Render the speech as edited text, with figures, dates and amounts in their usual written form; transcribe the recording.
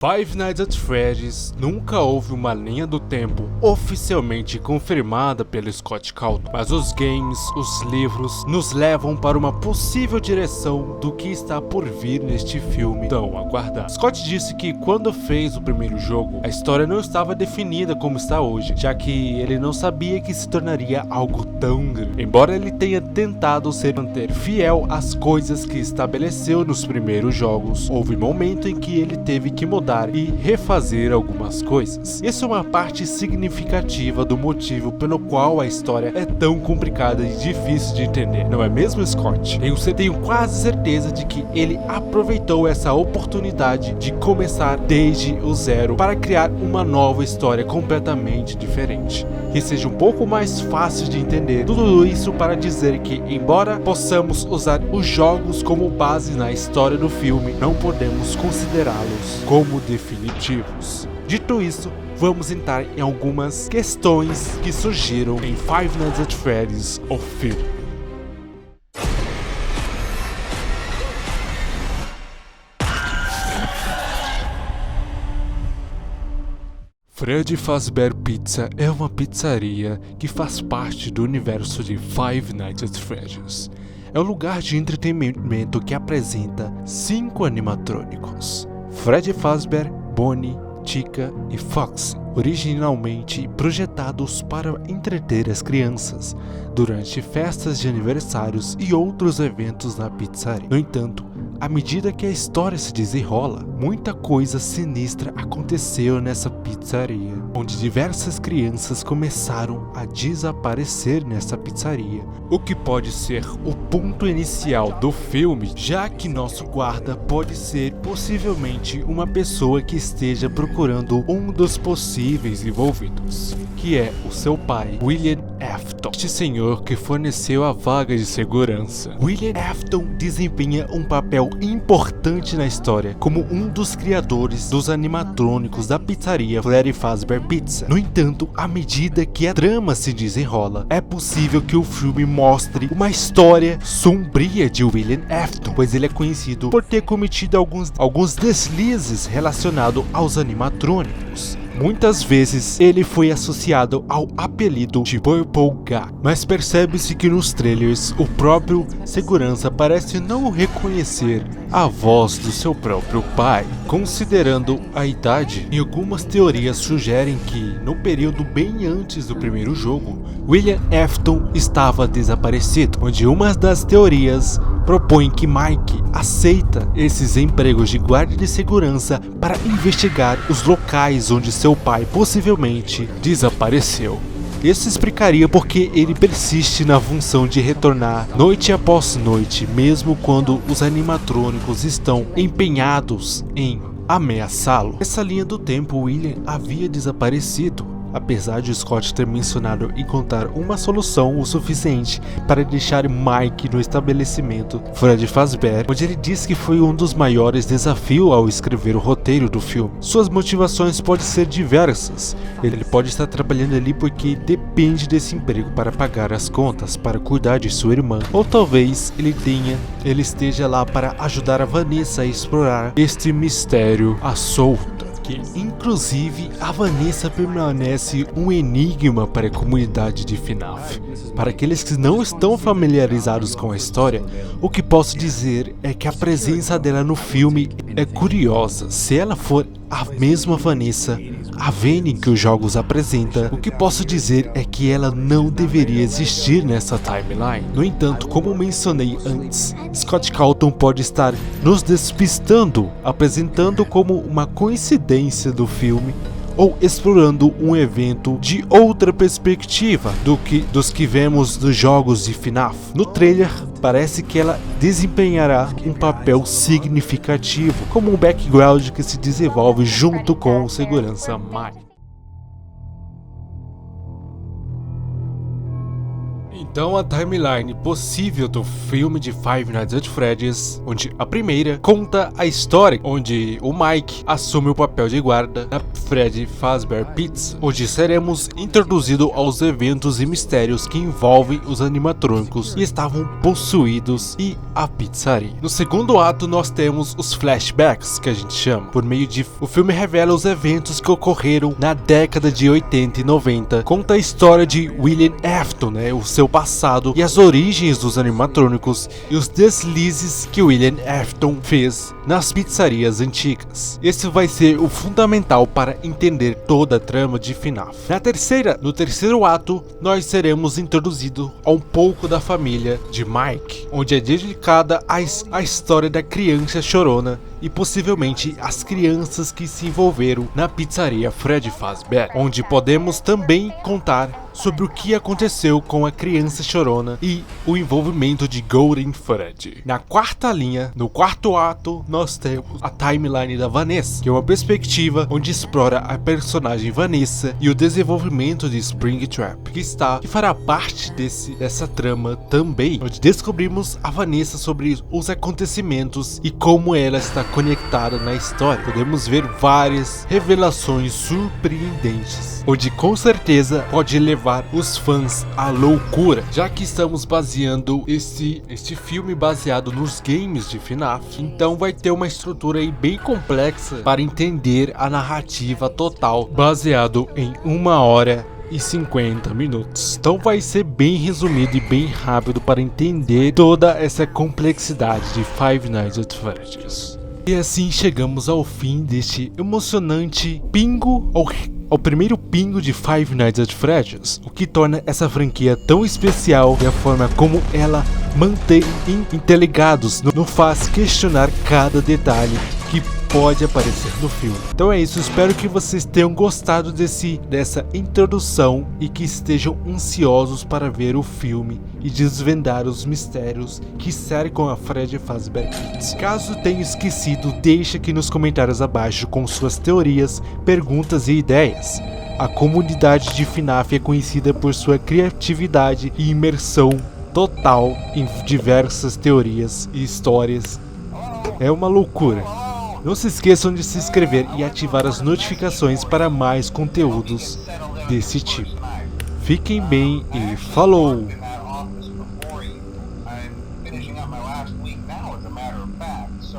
Five Nights at Freddy's nunca houve uma linha do tempo oficialmente confirmada pelo Scott Cawthon, mas os games, os livros, nos levam para uma possível direção do que está por vir neste filme tão aguardado. Scott disse que quando fez o primeiro jogo, a história não estava definida como está hoje, já que ele não sabia que se tornaria algo tão grande. Embora ele tenha tentado se manter fiel às coisas que estabeleceu nos primeiros jogos, houve um momento em que ele teve que mudar e refazer algumas coisas. Isso é uma parte significativa do motivo pelo qual a história é tão complicada e difícil de entender, não é mesmo, Scott? Tenho quase certeza de que ele aproveitou essa oportunidade de começar desde o zero para criar uma nova história completamente diferente, que seja um pouco mais fácil de entender. Tudo isso para dizer que, embora possamos usar os jogos como base na história do filme, não podemos considerá-los como definitivos. Dito isso, vamos entrar em algumas questões que surgiram em Five Nights at Freddy's, o filme. Freddy Fazbear Pizza é uma pizzaria que faz parte do universo de Five Nights at Freddy's. É um lugar de entretenimento que apresenta 5 animatrônicos: Freddy Fazbear, Bonnie, Chica e Foxy, originalmente projetados para entreter as crianças durante festas de aniversários e outros eventos na pizzaria. No entanto, à medida que a história se desenrola, muita coisa sinistra aconteceu nessa pizzaria, onde diversas crianças começaram a desaparecer nessa pizzaria, o que pode ser o ponto inicial do filme, já que nosso guarda pode ser possivelmente uma pessoa que esteja procurando um dos possíveis envolvidos, que é o seu pai, William Afton, este senhor que forneceu a vaga de segurança. William Afton desempenha um papel importante na história como um dos criadores dos animatrônicos da pizzaria Freddy Fazbear Pizza. No entanto, à medida que a trama se desenrola, é possível que o filme mostre uma história sombria de William Afton, pois ele é conhecido por ter cometido alguns deslizes relacionados aos animatrônicos. Muitas vezes ele foi associado ao apelido de Purple Guy, mas percebe-se que nos trailers o próprio segurança parece não reconhecer a voz do seu próprio pai. Considerando a idade, em algumas teorias sugerem que, no período bem antes do primeiro jogo, William Afton estava desaparecido, onde uma das teorias propõe que Mike aceita esses empregos de guarda de segurança para investigar os locais onde seu pai possivelmente desapareceu. Isso explicaria porque ele persiste na função de retornar noite após noite, mesmo quando os animatrônicos estão empenhados em ameaçá-lo. Nessa linha do tempo, William havia desaparecido, apesar de Scott ter mencionado encontrar uma solução o suficiente para deixar Mike no estabelecimento Freddy Fazbear, onde ele diz que foi um dos maiores desafios ao escrever o roteiro do filme. Suas motivações podem ser diversas. Ele pode estar trabalhando ali porque depende desse emprego para pagar as contas, para cuidar de sua irmã, ou talvez ele esteja lá para ajudar a Vanessa a explorar este mistério à solta. Inclusive, a Vanessa permanece um enigma para a comunidade de FNAF. Para aqueles que não estão familiarizados com a história, o que posso dizer é que a presença dela no filme é curiosa. Se ela for a mesma Vanessa, a Vane que os jogos apresenta, o que posso dizer é que ela não deveria existir nessa timeline. No entanto, como mencionei antes, Scott Cawthon pode estar nos despistando, apresentando como uma coincidência do filme, ou explorando um evento de outra perspectiva dos que vemos nos jogos de FNAF. No trailer, parece que ela desempenhará um papel significativo, como um background que se desenvolve junto com o segurança Mike. Então a timeline possível do filme de Five Nights at Freddy's, onde a primeira conta a história onde o Mike assume o papel de guarda na Freddy Fazbear Pizza, onde seremos introduzidos aos eventos e mistérios que envolvem os animatrônicos e estavam possuídos e a pizzaria. No segundo ato nós temos os flashbacks, que a gente chama, por meio de o filme revela os eventos que ocorreram na década de 80 e 90, conta a história de William Afton, o seu passado e as origens dos animatrônicos e os deslizes que William Afton fez nas pizzarias antigas. Esse vai ser o fundamental para entender toda a trama de FNAF. No terceiro ato, nós seremos introduzidos a um pouco da família de Mike, onde é dedicada à história da criança chorona e possivelmente as crianças que se envolveram na pizzaria Freddy Fazbear, onde podemos também contar sobre o que aconteceu com a criança chorona e o envolvimento de Golden Freddy. Na quarta linha, no quarto ato, nós temos a timeline da Vanessa, que é uma perspectiva onde explora a personagem Vanessa e o desenvolvimento de Springtrap, que fará parte dessa trama também, onde descobrimos a Vanessa sobre os acontecimentos e como ela está conectada na história. Podemos ver várias revelações surpreendentes, onde com certeza pode levar os fãs à loucura, já que estamos baseando este filme baseado nos games de FNAF, então vai ter uma estrutura aí bem complexa para entender a narrativa total, baseado em 1h e 50 minutos. Então vai ser bem resumido e bem rápido para entender toda essa complexidade de Five Nights at Freddy's. E assim chegamos ao fim deste emocionante pingo, ao primeiro pingo de Five Nights at Freddy's, o que torna essa franquia tão especial e a forma como ela mantém interligados nos faz questionar cada detalhe que pode aparecer no filme. Então é isso, espero que vocês tenham gostado dessa introdução e que estejam ansiosos para ver o filme e desvendar os mistérios que cercam a Freddy Fazbear Pizza. Caso tenha esquecido, deixe aqui nos comentários abaixo com suas teorias, perguntas e ideias. A comunidade de FNAF é conhecida por sua criatividade e imersão total em diversas teorias e histórias. É uma loucura. Não se esqueçam de se inscrever e ativar as notificações para mais conteúdos desse tipo. Fiquem bem e falou! finishing up my last week now, as a matter of fact, so